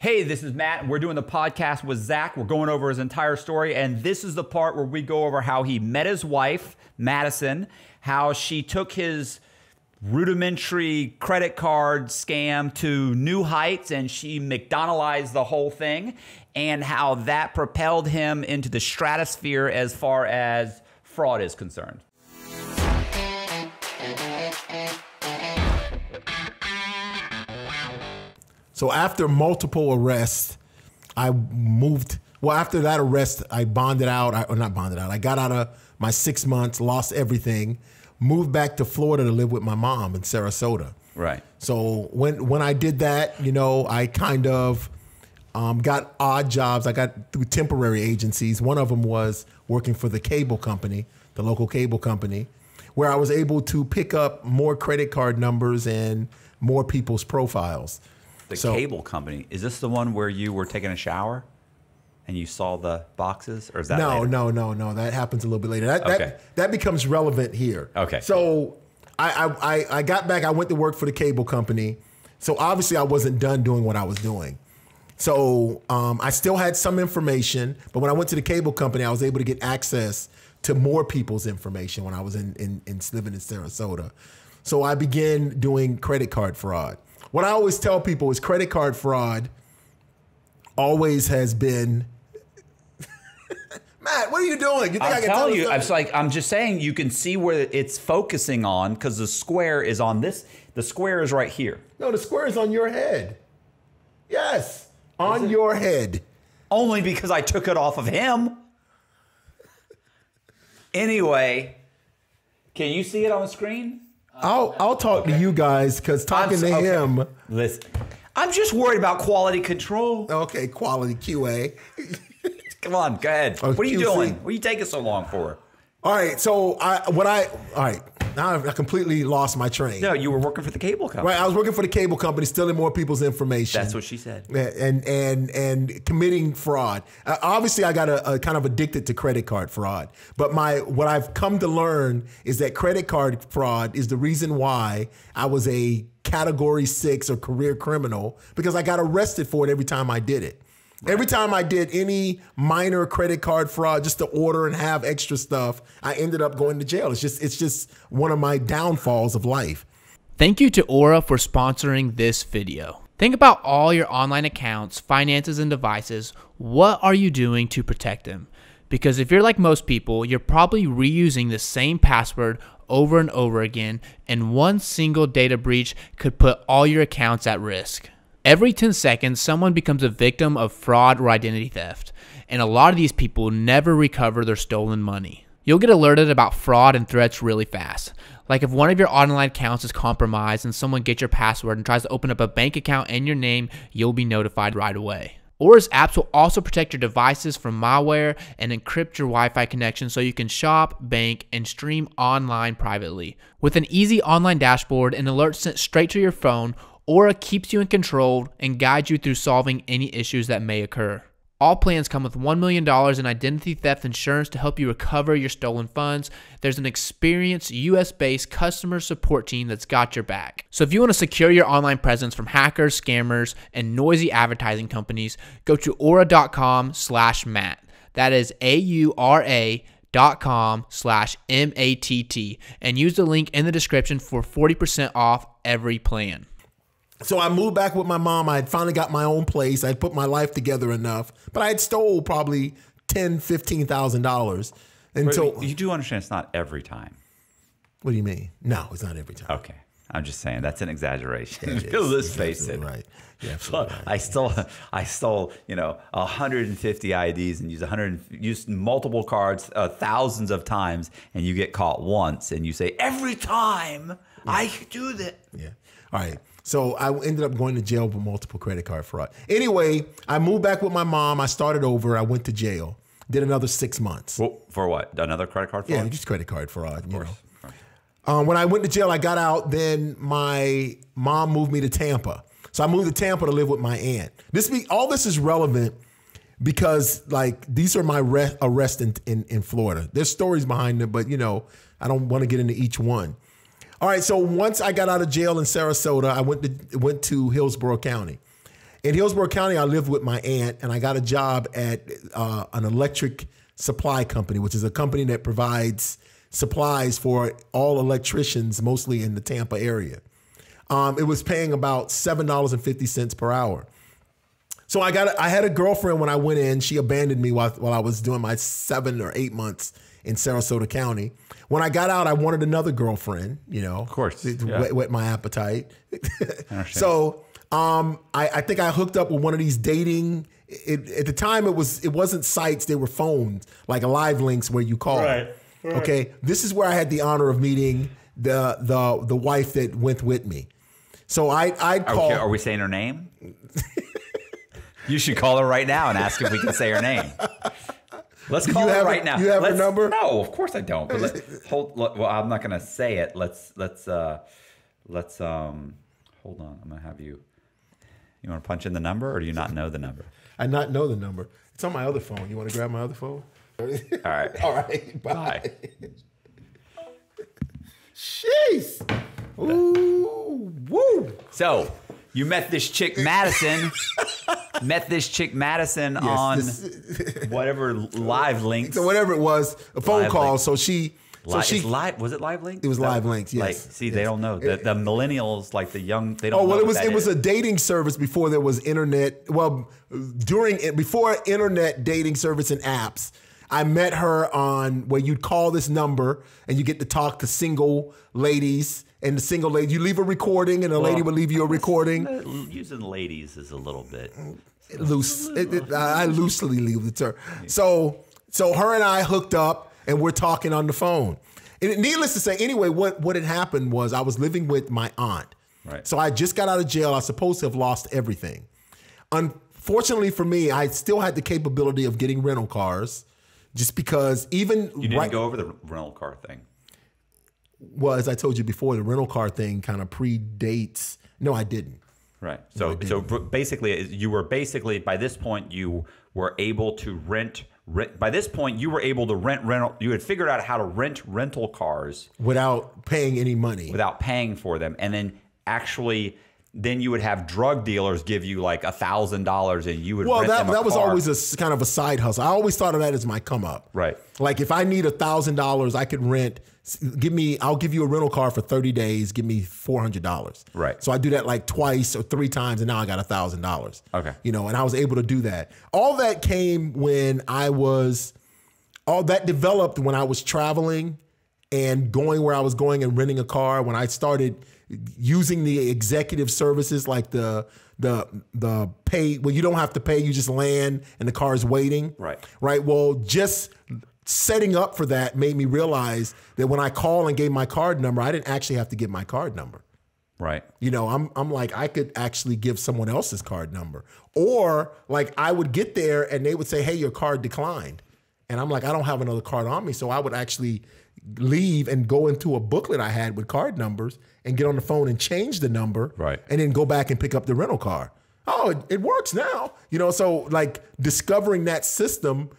Hey, this is Matt. We're doing the podcast with Zach. We're going over his entire story, and this is the part where we go over how he met his wife, Madison, how she took his rudimentary credit card scam to new heights, and she McDonaldized the whole thing, and how that propelled him into the stratosphere as far as fraud is concerned. So after multiple arrests, I moved. Well, after that arrest, I bonded out. Or not bonded out. I got out of my 6 months, lost everything, moved back to Florida to live with my mom in Sarasota. Right. So when I did that, you know, I kind of got odd jobs. I got through temporary agencies. One of them was working for the cable company, the local cable company, where I was able to pick up more credit card numbers and more people's profiles. The cable company, is this the one where you were taking a shower and you saw the boxes, or is that later? No. That happens a little bit later. That becomes relevant here. Okay. So I got back. I went to work for the cable company. So obviously I wasn't done doing what I was doing. So I still had some information, but when I went to the cable company, I was able to get access to more people's information when I was living in Sarasota. So I began doing credit card fraud. What I always tell people is credit card fraud always has been. Matt, what are you doing? You think I can tell you? I'm just saying you can see where it's focusing on, because the square is on this. The square is right here. No, the square is on your head. Yes, on your head. Only because I took it off of him. Anyway, can you see it on the screen? I'll talk to you guys, because talking to him. Listen, I'm just worried about quality control. Okay, quality QA. Come on, go ahead. What are you doing? What are you taking so long for? All right, so now I completely lost my train. No, you were working for the cable company. Right, I was working for the cable company, stealing more people's information. That's what she said. And committing fraud. Obviously, I got a kind of addicted to credit card fraud. But what I've come to learn is that credit card fraud is the reason why I was a Category 6 or career criminal, because I got arrested for it every time I did it. Right. Every time I did any minor credit card fraud, just to order and have extra stuff, I ended up going to jail. It's just one of my downfalls of life. Thank you to Aura for sponsoring this video. Think about all your online accounts, finances, and devices. What are you doing to protect them? Because if you're like most people, you're probably reusing the same password over and over again, and one single data breach could put all your accounts at risk. Every 10 seconds, someone becomes a victim of fraud or identity theft, and a lot of these people never recover their stolen money. You'll get alerted about fraud and threats really fast. Like if one of your online accounts is compromised and someone gets your password and tries to open up a bank account in your name, you'll be notified right away. Aura's apps will also protect your devices from malware and encrypt your Wi-Fi connection so you can shop, bank, and stream online privately. With an easy online dashboard and alerts sent straight to your phone, Aura keeps you in control and guides you through solving any issues that may occur. All plans come with $1 million in identity theft insurance to help you recover your stolen funds. There's an experienced US-based customer support team that's got your back. So if you want to secure your online presence from hackers, scammers, and noisy advertising companies, go to aura.com/Matt. That is AURA.com/MATT and use the link in the description for 40% off every plan. So I moved back with my mom. I had finally got my own place. I had put my life together enough, but I had stole probably $10,000, $15,000. Until you do understand it's not every time. What do you mean? No, it's not every time. Okay. I'm just saying that's an exaggeration. Yeah, Let's face it. Right. Yeah, absolutely right. I stole, 150 IDs and used multiple cards thousands of times, and you get caught once, and you say every time I do that. Yeah. All right. So I ended up going to jail for multiple credit card fraud. Anyway, I moved back with my mom. I started over. I went to jail. Did another 6 months. Well, for what? Another credit card fraud? Yeah, just credit card fraud. You know. When I went to jail, I got out. Then my mom moved me to Tampa. So I moved to Tampa to live with my aunt. All this is relevant because these are my arrests in Florida. There's stories behind them, but I don't want to get into each one. All right, so once I got out of jail in Sarasota, I went to Hillsborough County. In Hillsborough County, I lived with my aunt, and I got a job at an electric supply company, which is a company that provides supplies for all electricians, mostly in the Tampa area. It was paying about $7.50 per hour. So I had a girlfriend when I went in. She abandoned me while I was doing my 7 or 8 months in Sarasota County. When I got out, I wanted another girlfriend, you know. Of course. Whet my appetite. So I think I hooked up with one of these dating. At the time, it wasn't sites; they were phones, like live links where you call. Right. Okay. This is where I had the honor of meeting the wife that went with me. So I'd call. Okay, are we saying her name? You should call her right now and ask if we can say her name. Let's call her right now. You have her number? No, of course I don't. But well, I'm not going to say it. Let's hold on. I'm going to have you. You want to punch in the number, or do you not know the number? I not know the number. It's on my other phone. You want to grab my other phone? All right. All right. Bye. Jeez. Ooh. Woo. So you met this chick Madison. On whatever live links. So whatever it was, a phone call. So she. Was it live links? It was live links. Yes. Like, see, they don't know. The millennials, like the young, they don't. Oh well, know it was a dating service before there was internet. Well, before internet dating service and apps, I met her on where you'd call this number and you get to talk to single ladies. And the single lady, you leave a recording, and a lady would leave you a recording. Using ladies is a little bit loose. I loosely leave the term. So her and I hooked up, and we're talking on the phone. And needless to say, anyway, what had happened was I was living with my aunt. Right. So I just got out of jail. I was supposed to have lost everything. Unfortunately for me, I still had the capability of getting rental cars, just because even you didn't go over the rental car thing. Well, as I told you before, the rental car thing kind of predates. No, I didn't. Right. So basically, you were by this point you were able to rent. By this point, you were able to rent rental. You had figured out how to rent rental cars without paying any money, without paying for them, and then actually. Then you would have drug dealers give you like $1,000, and you would. Well, rent them a that was car. always a kind of a side hustle. I always thought of that as my come up. Right. Like if I need $1,000, I could rent. I'll give you a rental car for 30 days. Give me $400. Right. So I do that like twice or 3 times, and now I got $1,000. Okay. You know, and I was able to do that. All that came when all that developed when I was traveling and going where I was going and renting a car. When I started using the executive services like the pay, well, you don't have to pay, you just land and the car is waiting. Right. Right. Well, just setting up for that made me realize that when I call and gave my card number, I didn't actually have to give my card number. Right. You know, I'm like, I could actually give someone else's card number, or like I would get there and they would say, hey, your card declined. And I'm like, I don't have another card on me. So I would actually leave and go into a booklet I had with card numbers and get on the phone and change the number. Right. And then go back and pick up the rental car. Oh, it works now. You know, so like discovering that system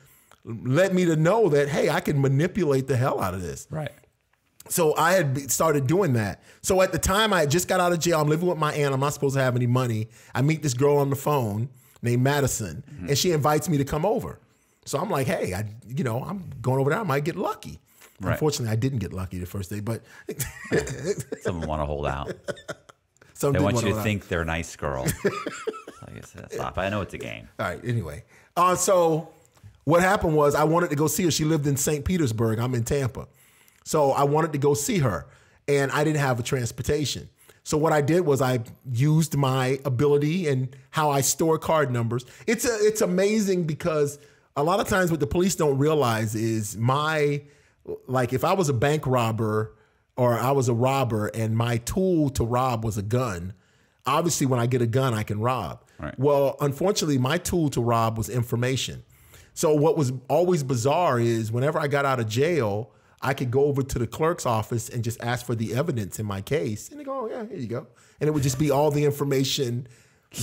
led me to know that, hey, I can manipulate the hell out of this. Right. So I had started doing that. So at the time I had just got out of jail. I'm living with my aunt. I'm not supposed to have any money. I meet this girl on the phone named Madison, and she invites me to come over. So I'm like, hey, I'm going over there. I might get lucky. Right. Unfortunately, I didn't get lucky the first day, but some want to hold out. Some they want you to think they're a nice girl. Like I said, stop. I know it's a game. All right. Anyway, so what happened was I wanted to go see her. She lived in St. Petersburg. I'm in Tampa. So I wanted to go see her, and I didn't have a transportation. So what I did was I used my ability and how I store card numbers. It's amazing because a lot of times what the police don't realize is like if I was a bank robber or I was a robber and my tool to rob was a gun, obviously when I get a gun, I can rob. Right. Well, unfortunately, my tool to rob was information. So what was always bizarre is whenever I got out of jail, I could go over to the clerk's office and just ask for the evidence in my case. And they go, oh, yeah, here you go. And it would just be all the information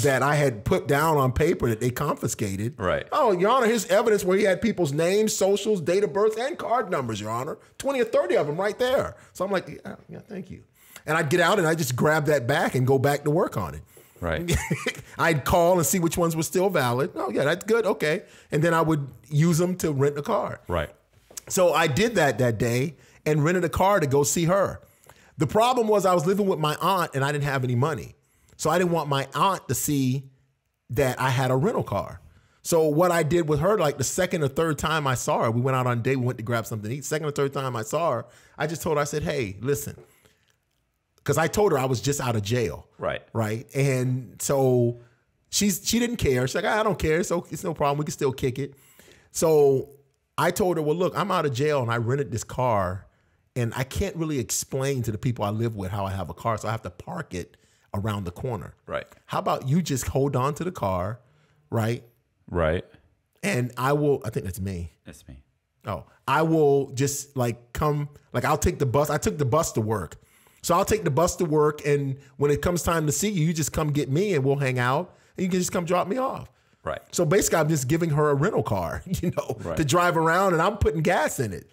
that I had put down on paper that they confiscated. Right. Oh, Your Honor, here's evidence where he had people's names, socials, date of birth, and card numbers, Your Honor. 20 or 30 of them right there. So I'm like, yeah, thank you. And I'd get out and I just grab that back and go back to work on it. Right. I'd call and see which ones were still valid. Oh, yeah, that's good. Okay. And then I would use them to rent a car. Right. So I did that day and rented a car to go see her. The problem was I was living with my aunt and I didn't have any money. So I didn't want my aunt to see that I had a rental car. So what I did with her, like the second or third time I saw her, we went out on a date, we went to grab something to eat. Second or third time I saw her, I just told her, I said, hey, listen, because I told her I was just out of jail. Right. Right. And so she didn't care. She's like, I don't care. So it's no problem. We can still kick it. So I told her, well, look, I'm out of jail and I rented this car and I can't really explain to the people I live with how I have a car. So I have to park it around the corner. Right. How about you just hold on to the car, right? Right. And I think that's me. That's me. Oh, I will just like come, like I'll take the bus. I took the bus to work. So I'll take the bus to work. And when it comes time to see you, you just come get me and we'll hang out and you can just come drop me off. Right. So basically I'm just giving her a rental car, right. to drive around and I'm putting gas in it.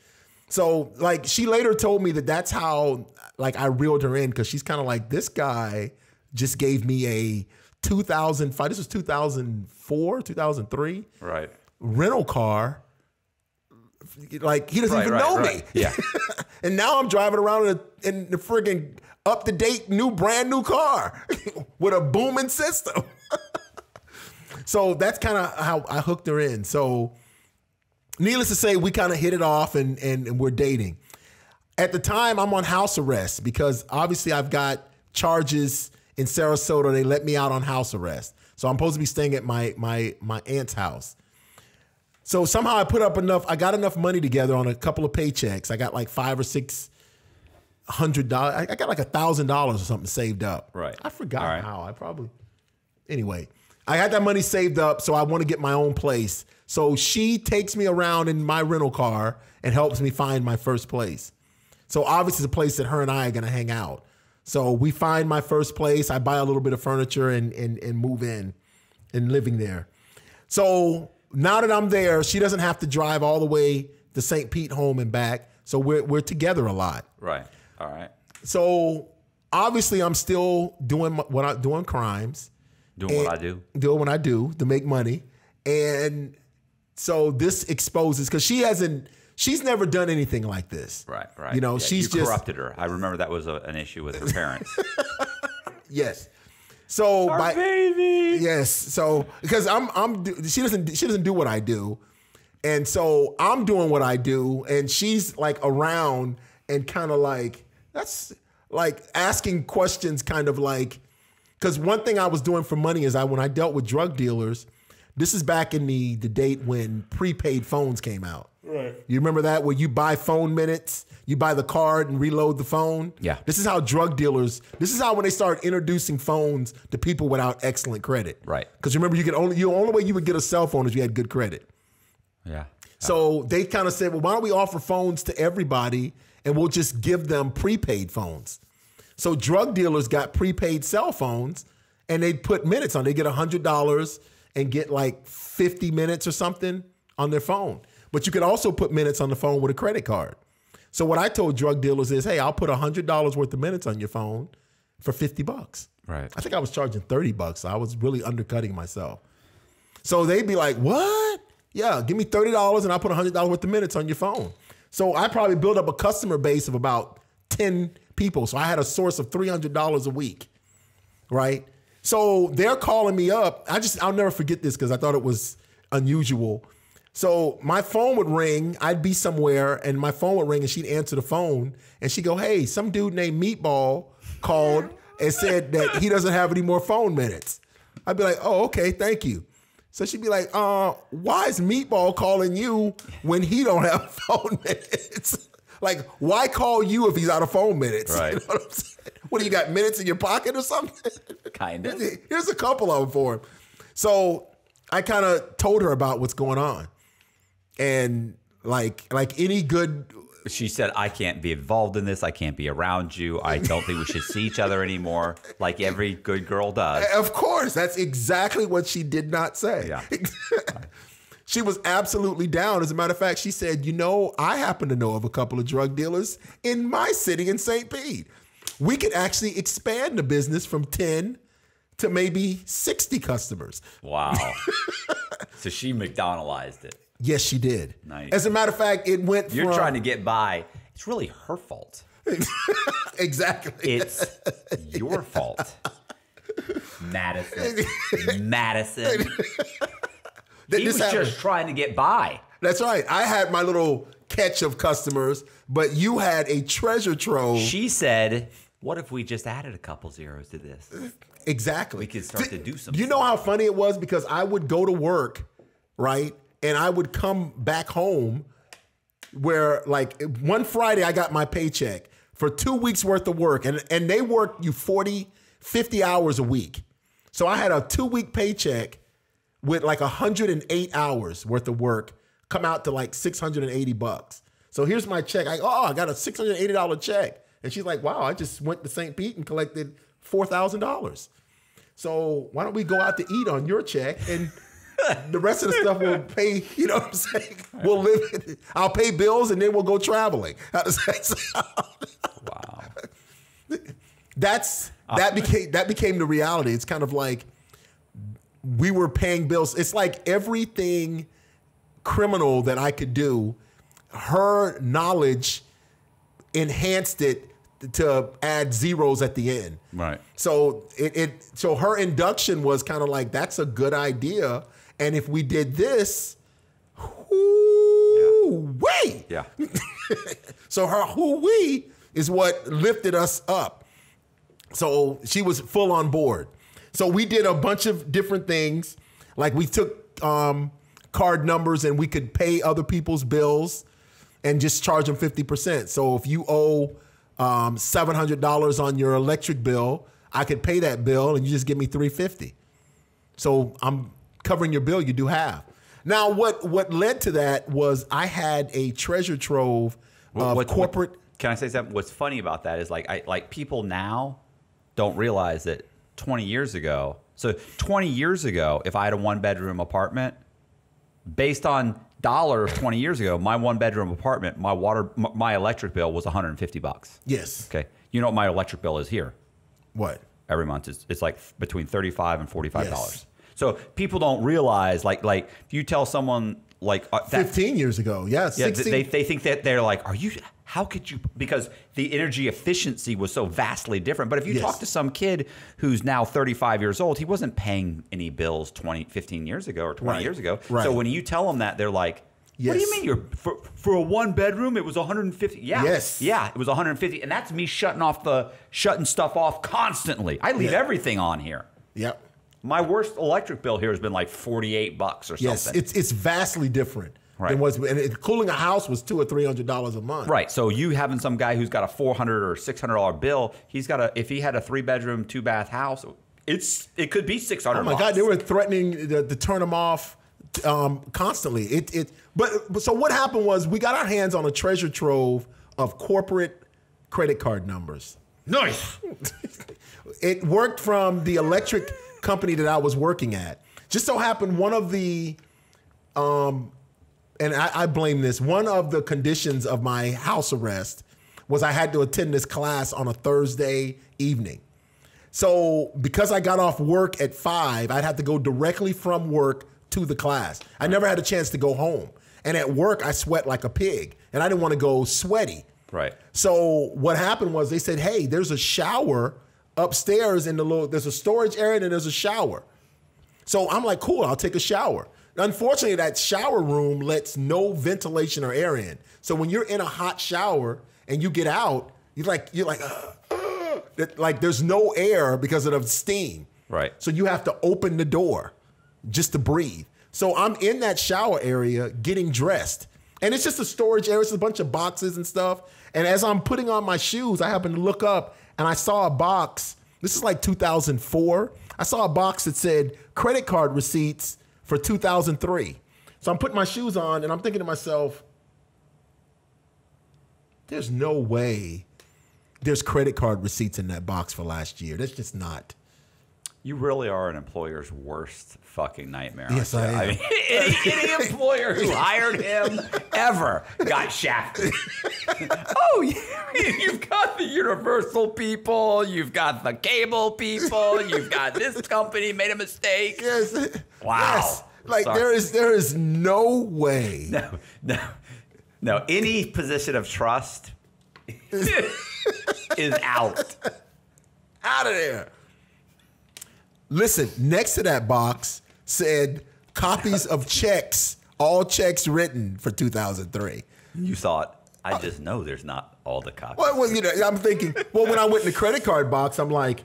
So like she later told me that that's how like I reeled her in because she's kind of like, this guy just gave me a 2005, this was 2004, 2003. Right. Rental car. Like he doesn't even know me. Yeah. And now I'm driving around in the friggin' up-to-date brand new car with a booming system. So that's kind of how I hooked her in. So needless to say, we kind of hit it off and we're dating. At the time, I'm on house arrest because obviously I've got charges in Sarasota. They let me out on house arrest. So I'm supposed to be staying at my aunt's house. So somehow I got enough money together on a couple of paychecks. I got like $500 or $600. I got like $1,000 or something saved up. Right. I forgot how. Anyway, I had that money saved up, so I want to get my own place. So she takes me around in my rental car and helps me find my first place. So obviously it's a place that her and I are going to hang out. So we find my first place. I buy a little bit of furniture and move in and living there. So now that I'm there, she doesn't have to drive all the way to St. Pete home and back. So we're together a lot. Right. All right. So obviously I'm still doing crimes. Doing what I do. Doing what I do to make money. And so this exposes, because she's never done anything like this. Right, right. You know, yeah, she's you just corrupted her. I remember that was an issue with her parents. Yes. So Our baby. Yes. So because she doesn't do what I do. And so I'm doing what I do and she's like around and kind of like, that's like asking questions kind of like, because one thing I was doing for money is when I dealt with drug dealers, this is back in the date when prepaid phones came out. Right. You remember that, where you buy phone minutes, you buy the card and reload the phone? Yeah. This is how when they started introducing phones to people without excellent credit. Right. Because remember, the only way you would get a cell phone is you had good credit. Yeah. So they kind of said, well, why don't we offer phones to everybody and we'll just give them prepaid phones? So drug dealers got prepaid cell phones and they'd put minutes on. They get $100 and get like 50 minutes or something on their phone. But you could also put minutes on the phone with a credit card. So what I told drug dealers is, hey, I'll put $100 worth of minutes on your phone for $50. Right. I think I was charging $30. So I was really undercutting myself. So they'd be like, what? Yeah, give me $30 and I'll put $100 worth of minutes on your phone. So I probably built up a customer base of about 10 people. So I had a source of $300 a week, right? So they're calling me up. I'll never forget this because I thought it was unusual. So my phone would ring. I'd be somewhere and my phone would ring and she'd answer the phone and she'd go, hey, some dude named Meatball called and said that he doesn't have any more phone minutes. I'd be like, oh, okay, thank you. So she'd be like, why is Meatball calling you when he don't have phone minutes? Like, why call you if he's out of phone minutes? Right. You know what I'm saying? What, do you got minutes in your pocket or something? Kind of. Here's a couple of them for him. So I kind of told her about what's going on. And like any good... She said, I can't be involved in this. I can't be around you. I don't think we should see each other anymore, like every good girl does. Of course. That's exactly what she did not say. Yeah. She was absolutely down. As a matter of fact, she said, I happen to know of a couple of drug dealers in my city in St. Pete. We could actually expand the business from 10 to maybe 60 customers. Wow. So she McDonaldized it. Yes, she did. Nice. As a matter of fact, it went You're trying to get by. It's really her fault. Exactly. It's your fault. Madison. He was just trying to get by. That's right. I had my little catch of customers, but you had a treasure trove. She said, what if we just added a couple zeros to this? Exactly. We could start to do something. You know how funny it was? Because I would go to work, right? And I would come back home where, like, one Friday I got my paycheck for 2 weeks worth of work. And they work you 40, 50 hours a week. So I had a 2-week paycheck with like 108 hours worth of work come out to like $680. So here's my check. I got a $680 check. And she's like, wow, I just went to St. Pete and collected $4,000. So why don't we go out to eat on your check, and the rest of the stuff we'll pay, you know what I'm saying? We'll live, I'll pay bills and then we'll go traveling. How does that sound? Wow. That became the reality. It's kind of like we were paying bills. It's like everything criminal that I could do, her knowledge enhanced it to add zeros at the end. Right. So so her induction was kind of like, that's a good idea. And if we did this, whoo-wee. Yeah. So her whoo-wee is what lifted us up. So she was full on board. So we did a bunch of different things. Like we took card numbers and we could pay other people's bills and just charge them 50%. So if you owe $700 on your electric bill, I could pay that bill and you just give me $350. So I'm covering your bill, you do half. Now, what led to that was I had a treasure trove of corporate. Can I say something? What's funny about that is like people now don't realize that 20 years ago. So 20 years ago, if I had a 1-bedroom apartment, based on dollars 20 years ago, my 1-bedroom apartment, my electric bill was $150. Yes. Okay. You know what my electric bill is here? What? Every month it's like between $35 and $45. Yes. So people don't realize like if you tell someone like 15 years ago, yeah, 16. they think that they're like, how could you, because the energy efficiency was so vastly different. But if you talk to some kid who's now 35 years old, he wasn't paying any bills 15 years ago or 20 years ago. Right. So when you tell them that, they're like, what do you mean for a 1-bedroom it was 150? Yeah. Yes. Yeah, it was 150. And that's me shutting stuff off constantly. I leave everything on here. Yep. My worst electric bill here has been like $48 or something. Yes, it's vastly different. Right. Than and cooling a house was $200 or $300 a month. Right. So you having some guy who's got a $400 or $600 bill, if he had a 3-bedroom, 2-bath house, it could be $600. Oh my God, they were threatening to turn them off constantly. But so what happened was we got our hands on a treasure trove of corporate credit card numbers. Nice. It worked from the electric company that I was working at. Just so happened one of the and I blame this, one of the conditions of my house arrest was I had to attend this class on a Thursday evening. So because I got off work at 5, I'd have to go directly from work to the class. I never had a chance to go home. And at work, I sweat like a pig. And I didn't want to go sweaty. Right. So what happened was they said, hey, there's a shower upstairs there's a storage area and there's a shower. So I'm like, cool, I'll take a shower. Unfortunately, that shower room lets no ventilation or air in. So when you're in a hot shower and you get out, you're like, there's no air because of the steam. Right. So you have to open the door just to breathe. So I'm in that shower area getting dressed. And it's just a storage area. It's a bunch of boxes and stuff. And as I'm putting on my shoes, I happen to look up and I saw a box. This is like 2004. I saw a box that said credit card receipts for 2003. So I'm putting my shoes on and I'm thinking to myself, there's no way there's credit card receipts in that box for last year. That's just not. You really are an employer's worst fucking nightmare. Yes, I am. I mean, any employer who hired him ever got shafted. Oh, you've got the Universal people, you've got the cable people, you've got this company made a mistake. Yes. Wow. Yes. Like Sorry. there is no way. No. Any position of trust is out. Out of there. Listen, next to that box said copies of checks, all checks written for 2003. You thought, I just know there's not all the copies. Well, you know, I'm thinking, well, when I went in the credit card box, I'm like,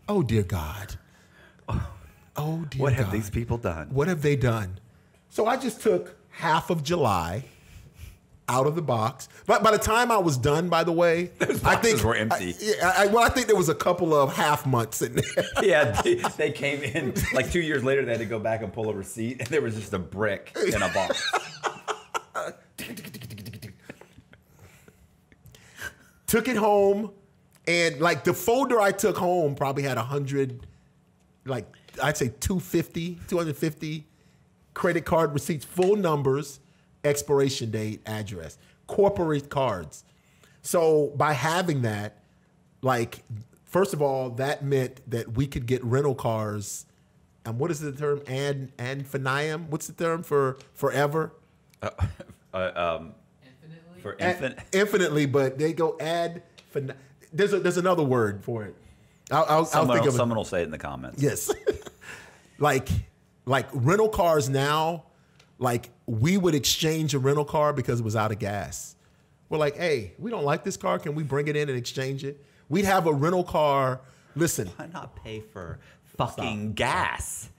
oh, dear God. Oh, dear What God. have these people done? What have they done? So I just took half of July out of the box. But by the time I was done, by the way, Those I boxes think were empty. I think there was a couple of half months in there. Yeah, they came in like 2 years later. They had to go back and pull a receipt, and there was just a brick in a box. Took it home, and like the folder I took home probably had 100, like I'd say 250 credit card receipts, full numbers, expiration date, address, corporate cards. So by having that, like, first of all, that meant that we could get rental cars. And what is the term? Ad infinitum? What's the term for forever? For infant. Infinitely, but they go there's another word for it. I'll think of it. Someone will say it in the comments. Yes. like rental cars now, like we would exchange a rental car because it was out of gas. We're like, hey, we don't like this car. Can we bring it in and exchange it? We'd have a rental car. Listen. Why not pay for fucking gas?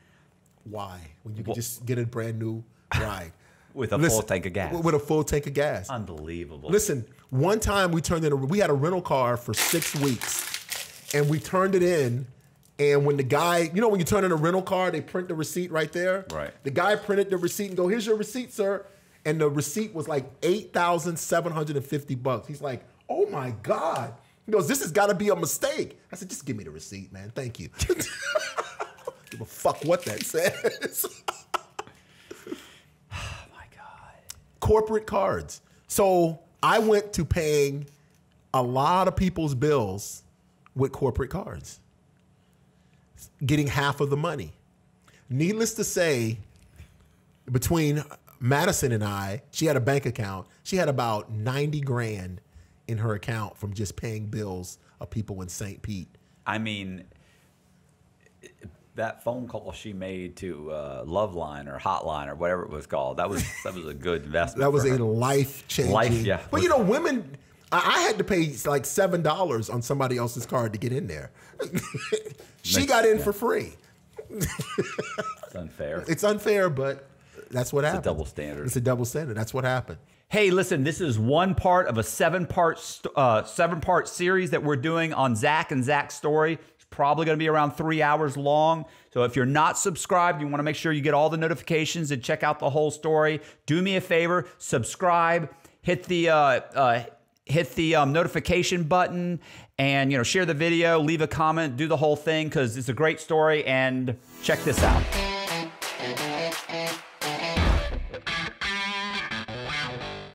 Why? When you can just get a brand new ride. With a full tank of gas. With a full tank of gas. Unbelievable. Listen, one time we had a rental car for 6 weeks, and we turned it in, and when the guy, you know when you turn in a rental car, they print the receipt right there? Right. The guy printed the receipt and go, here's your receipt, sir. And the receipt was like $8,750. He's like, oh my God. He goes, this has got to be a mistake. I said, just give me the receipt, man. Thank you. Give a fuck what that says. Corporate cards. So I went to paying a lot of people's bills with corporate cards, getting half of the money. Needless to say, between Madison and I, she had a bank account. She had about 90 grand in her account from just paying bills of people in St. Pete. I mean, that phone call she made to Loveline or Hotline or whatever it was called, that was a good investment. That was a life-changing. Yeah. But you know, women, I had to pay like $7 on somebody else's card to get in there. She got in for free. It's unfair. It's unfair, but that's what happened. It's a double standard. It's a double standard. That's what happened. Hey, listen, this is one part of a seven-part series that we're doing on Zach and Zach's story. It's probably going to be around 3 hours long. So if you're not subscribed, you want to make sure you get all the notifications and check out the whole story. Do me a favor, subscribe, hit the notification button, and share the video, leave a comment, do the whole thing because it's a great story. And check this out.